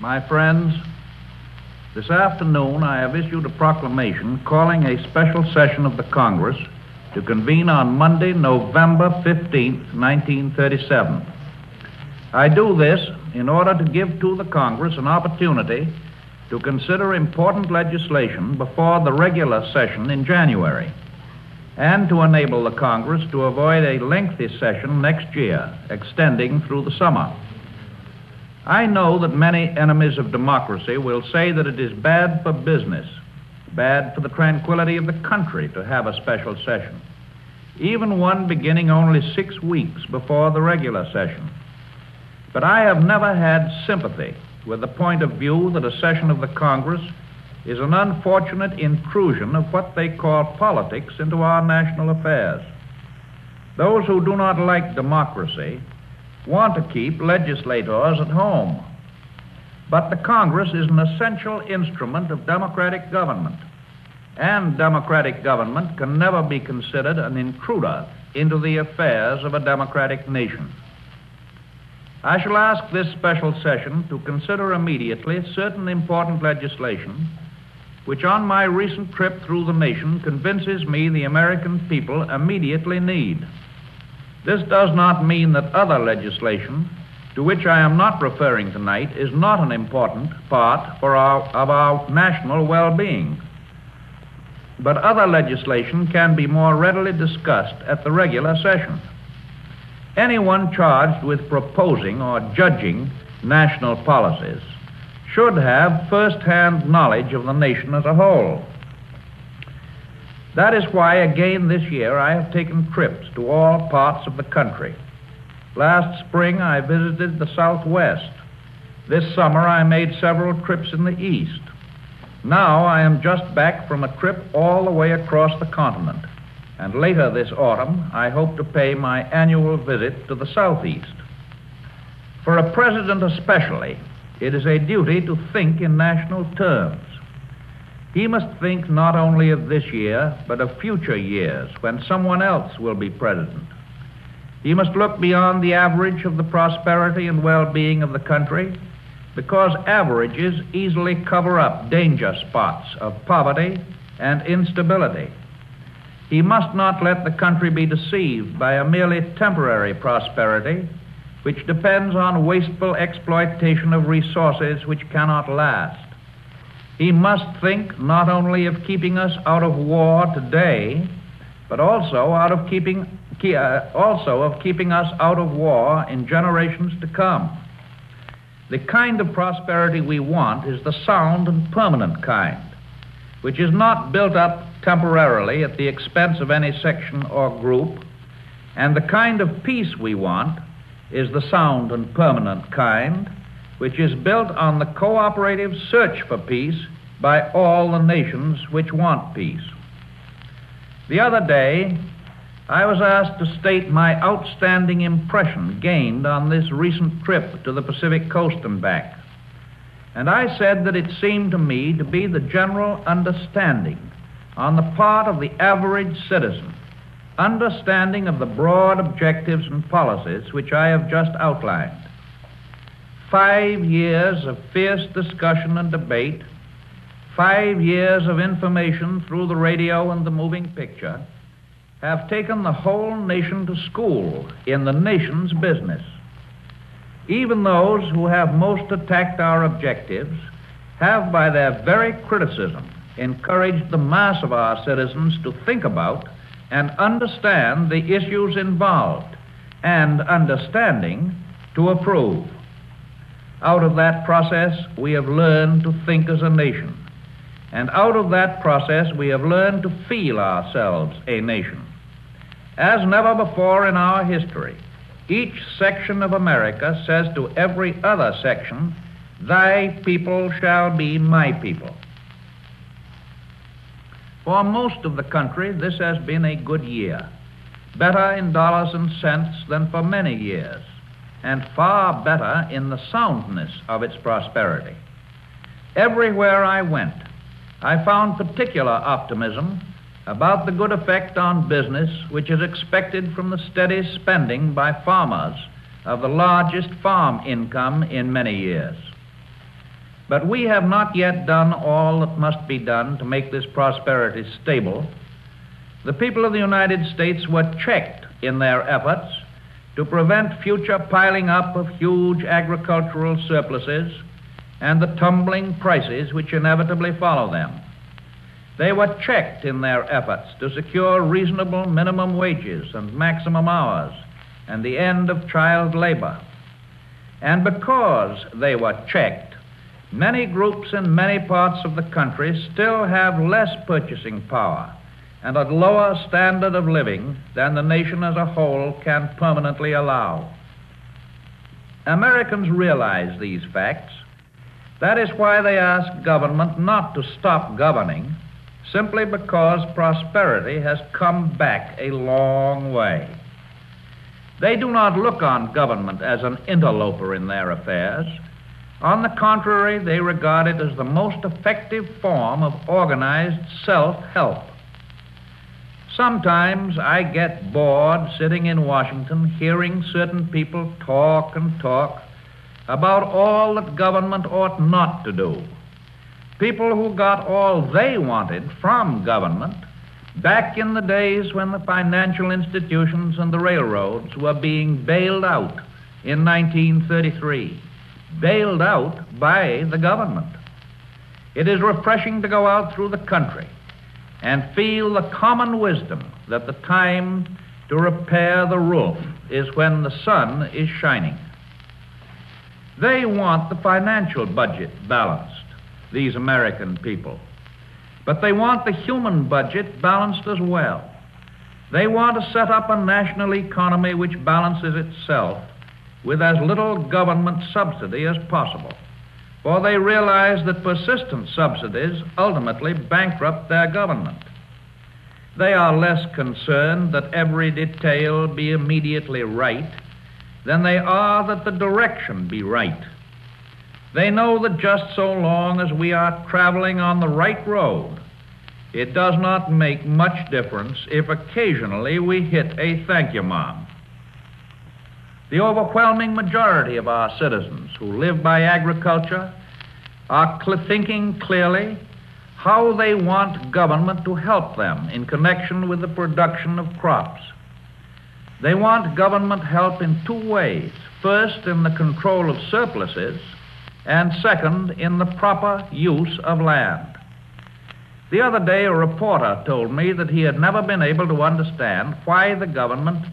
My friends, this afternoon I have issued a proclamation calling a special session of the Congress to convene on Monday, November 15th, 1937. I do this in order to give to the Congress an opportunity to consider important legislation before the regular session in January, and to enable the Congress to avoid a lengthy session next year, extending through the summer. I know that many enemies of democracy will say that it is bad for business, bad for the tranquility of the country to have a special session, even one beginning only 6 weeks before the regular session. But I have never had sympathy with the point of view that a session of the Congress is an unfortunate intrusion of what they call politics into our national affairs. Those who do not like democracy want to keep legislators at home. But the Congress is an essential instrument of democratic government, and democratic government can never be considered an intruder into the affairs of a democratic nation. I shall ask this special session to consider immediately certain important legislation which on my recent trip through the nation convinces me the American people immediately need. This does not mean that other legislation, to which I am not referring tonight, is not an important part of our national well-being. But other legislation can be more readily discussed at the regular session. Anyone charged with proposing or judging national policies should have first-hand knowledge of the nation as a whole. That is why, again this year, I have taken trips to all parts of the country. Last spring, I visited the Southwest. This summer, I made several trips in the East. Now, I am just back from a trip all the way across the continent. And later this autumn, I hope to pay my annual visit to the Southeast. For a president especially, it is a duty to think in national terms. He must think not only of this year, but of future years when someone else will be president. He must look beyond the average of the prosperity and well-being of the country, because averages easily cover up danger spots of poverty and instability. He must not let the country be deceived by a merely temporary prosperity which depends on wasteful exploitation of resources which cannot last. He must think not only of keeping us out of war today, but also of keeping us out of war in generations to come. The kind of prosperity we want is the sound and permanent kind, which is not built up temporarily at the expense of any section or group, and the kind of peace we want is the sound and permanent kind, which is built on the cooperative search for peace by all the nations which want peace. The other day, I was asked to state my outstanding impression gained on this recent trip to the Pacific Coast and back. And I said that it seemed to me to be the general understanding on the part of the average citizen, understanding of the broad objectives and policies which I have just outlined. 5 years of fierce discussion and debate, 5 years of information through the radio and the moving picture have taken the whole nation to school in the nation's business. Even those who have most attacked our objectives have, by their very criticism, encouraged the mass of our citizens to think about and understand the issues involved, and understanding, to approve. Out of that process, we have learned to think as a nation. And out of that process, we have learned to feel ourselves a nation. As never before in our history, each section of America says to every other section, "Thy people shall be my people." For most of the country, this has been a good year, better in dollars and cents than for many years, and far better in the soundness of its prosperity. Everywhere I went, I found particular optimism about the good effect on business which is expected from the steady spending by farmers of the largest farm income in many years. But we have not yet done all that must be done to make this prosperity stable. The people of the United States were checked in their efforts to prevent future piling up of huge agricultural surpluses and the tumbling prices which inevitably follow them. They were checked in their efforts to secure reasonable minimum wages and maximum hours and the end of child labor. And because they were checked, many groups in many parts of the country still have less purchasing power and a lower standard of living than the nation as a whole can permanently allow. Americans realize these facts. That is why they ask government not to stop governing, simply because prosperity has come back a long way. They do not look on government as an interloper in their affairs. On the contrary, they regard it as the most effective form of organized self-help. Sometimes I get bored sitting in Washington hearing certain people talk and talk about all that government ought not to do. People who got all they wanted from government back in the days when the financial institutions and the railroads were being bailed out in 1933. Bailed out by the government. It is refreshing to go out through the country and feel the common wisdom that the time to repair the roof is when the sun is shining. They want the financial budget balanced, these American people, but they want the human budget balanced as well. They want to set up a national economy which balances itself with as little government subsidy as possible, for they realize that persistent subsidies ultimately bankrupt their government. They are less concerned that every detail be immediately right than they are that the direction be right. They know that just so long as we are traveling on the right road, it does not make much difference if occasionally we hit a thank you, Mom. The overwhelming majority of our citizens who live by agriculture are thinking clearly how they want government to help them in connection with the production of crops. They want government help in two ways. First, in the control of surpluses, and second, in the proper use of land. The other day, a reporter told me that he had never been able to understand why the government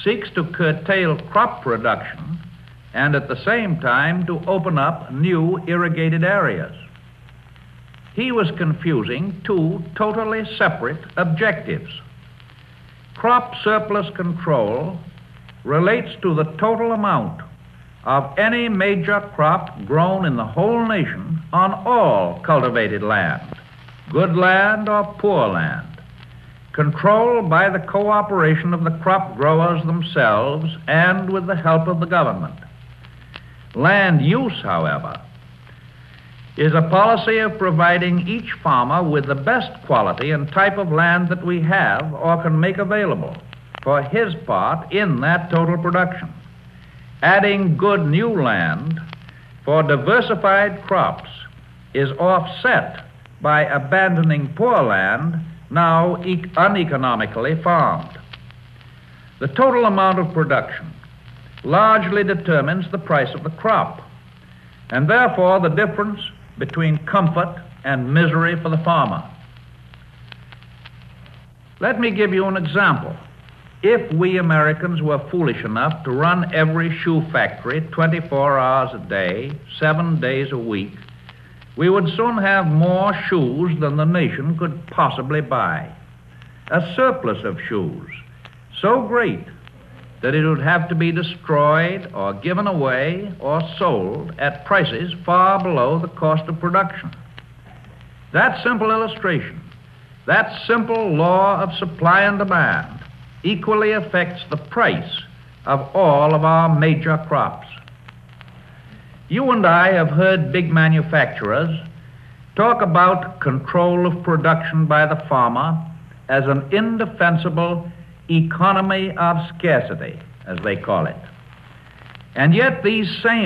seeks to curtail crop production and at the same time to open up new irrigated areas. He was confusing two totally separate objectives. Crop surplus control relates to the total amount of any major crop grown in the whole nation on all cultivated land, good land or poor land, controlled by the cooperation of the crop growers themselves and with the help of the government. Land use, however, is a policy of providing each farmer with the best quality and type of land that we have or can make available for his part in that total production. Adding good new land for diversified crops is offset by abandoning poor land now uneconomically farmed. The total amount of production largely determines the price of the crop, and therefore the difference between comfort and misery for the farmer. Let me give you an example. If we Americans were foolish enough to run every shoe factory 24 hours a day, 7 days a week, we would soon have more shoes than the nation could possibly buy. A surplus of shoes, so great that it would have to be destroyed or given away or sold at prices far below the cost of production. That simple illustration, that simple law of supply and demand, equally affects the price of all of our major crops. You and I have heard big manufacturers talk about control of production by the farmer as an indefensible economy of scarcity, as they call it. And yet these same